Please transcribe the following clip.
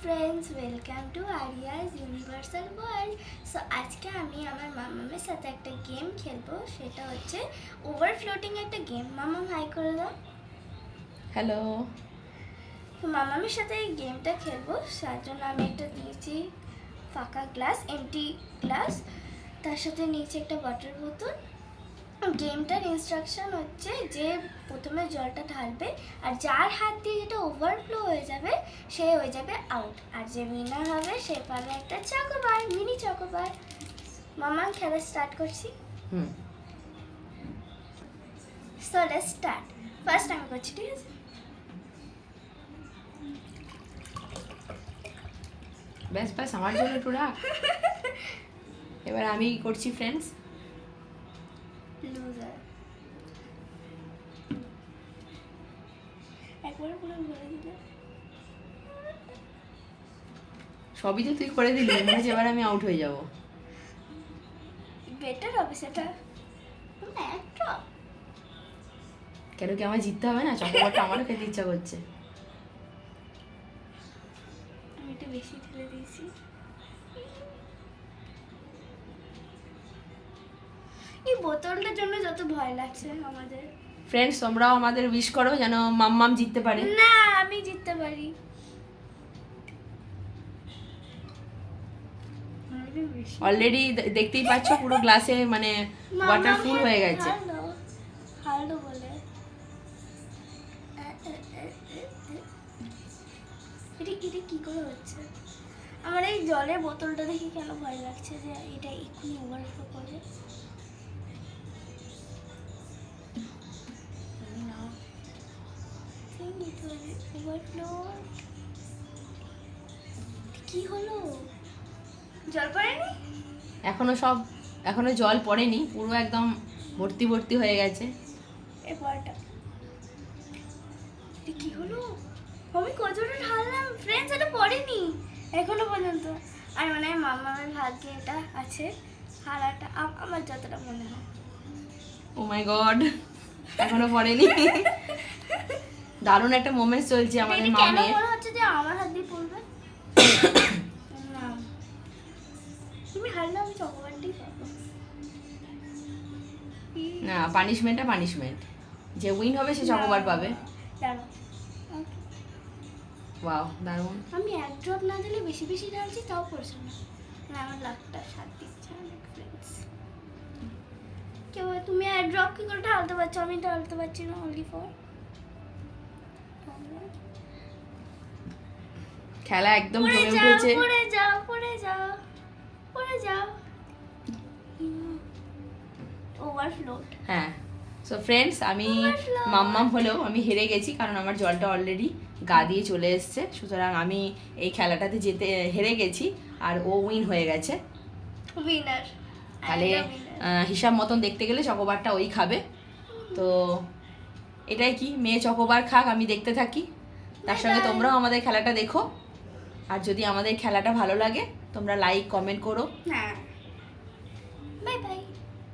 friends, welcome to Arya's Universal World. So আজকে আমি আমার মামামের সাথে একটা গেম খেলবো, সেটা হচ্ছে ওভারফ্লোটিং একটা গেম। মামাম হাই করে দাও। হ্যালো। তো মামামের সাথে এই গেমটা খেলবো, তার জন্য আমি একটা নিয়েছি ফাঁকা গ্লাস, এমটি গ্লাস, তার সাথে নিয়েছি একটা ওয়াটার বোতল। গেমটার ইনস্ট্রাকশন হচ্ছে যে প্রথমে জলটা ঢালবে আর যার হাত দিয়ে যেটা ওভারফ্লো হয়ে যাবে সে হয়ে যাবে আউট, আর যে উইনার হবে সে পাবে একটা চকোবার, মিনি চকোবার। মামা খেলা স্টার্ট করছি। So let's start. ফার্স্ট আমি করছি, ঠিক আছে? ব্যাস ব্যাস আমার জন্য একটু রাখ। এবার আমি করছি ফ্রেন্ডস। লুজার। একবার পুরো বলে দিলে। সবই তো তুই করে দিলি, মনে হচ্ছে এবার আমি আউট হয়ে যাব। বেটার হবে সেটা। একটা কেন কি আমার জিততে হবে না? চকোবারটা আমারও খেতে ইচ্ছা করছে। আমি একটু বেশি ঢেলে দিয়েছি। এই বোতলটার জন্য যত ভয় লাগছে আমাদের। ফ্রেন্ডস, তোমরাও আমাদের উইশ করো যেন মাম্মাম জিততে পারে। না, আমি জিততে পারি। অলরেডি দেখতেই পাচ্ছ পুরো গ্লাসে মানে ওয়াটার ফুল হয়ে গেছে। হালদো বলে এটা কি করে হচ্ছে? আমার এই জলের বোতলটা দেখে কেন ভয় লাগছে যে এটা এক্ষুনি ওভারফ্লো করবে। কি হলো? জল পড়েনি? এখনো জল পড়েনি, পুরো একদম ভর্তি ভর্তি হয়ে গেছে। এবারটা এটা কি হলো? আমি কতটা ঢাললাম ফ্রেন্ডস, এটা পড়েনি এখনো পর্যন্ত। আর মানে মামার ভাগ্যে এটা আছে হারাটা, আমার যতটা মনে হয়। ও মাই গড, এখনো পড়েনি। দারুণ একটা মোমেন্ট চলছে আমাদের কেন মামের। মনে হচ্ছে যে আমার হাত দিয়ে পড়বে? না, তুমি হারলে আমি চকোবারটাই পাবো। না, পানিশমেন্টটা পানিশমেন্ট। যে উইন হবে সে চকোবার পাবে। দাঁড়াও, ওয়াও, দারুণ। আমি এক ড্রপ না দিলে বেশি বেশি ঢালছি, তাও পড়ছে না। না, আমার লাখটা সাথ দিচ্ছে অনেক ফ্রেন্ডস। কেউ তুমি এক ড্রপ কি করে ঢালতে পারছো? আমি ঢালতে পারছি না। অনলি ফর খেলা একদম পড়ে জমে যাও, উঠেছে। পড়ে যাও, পড়ে যাও, পড়ে যাও। ওভারফ্লোড। হ্যাঁ, সো ফ্রেন্ডস, আমি মাম্মাম হলেও আমি হেরে গেছি, কারণ আমার জলটা অলরেডি গা দিয়ে চলে এসছে। সুতরাং আমি এই খেলাটাতে হেরে গেছি আর ও উইন হয়ে গেছে। উইনার। তাহলে হিসাব মতন দেখতে গেলে চকোবারটা ওই খাবে। তো এটাই কি, মেয়ে চকোবার খাক, আমি দেখতে থাকি। তার সঙ্গে তোমরাও আমাদের খেলাটা দেখো। আর যদি আমাদের খেলাটা ভালো লাগে তোমরা লাইক কমেন্ট করো। হ্যাঁ, বাই বাই।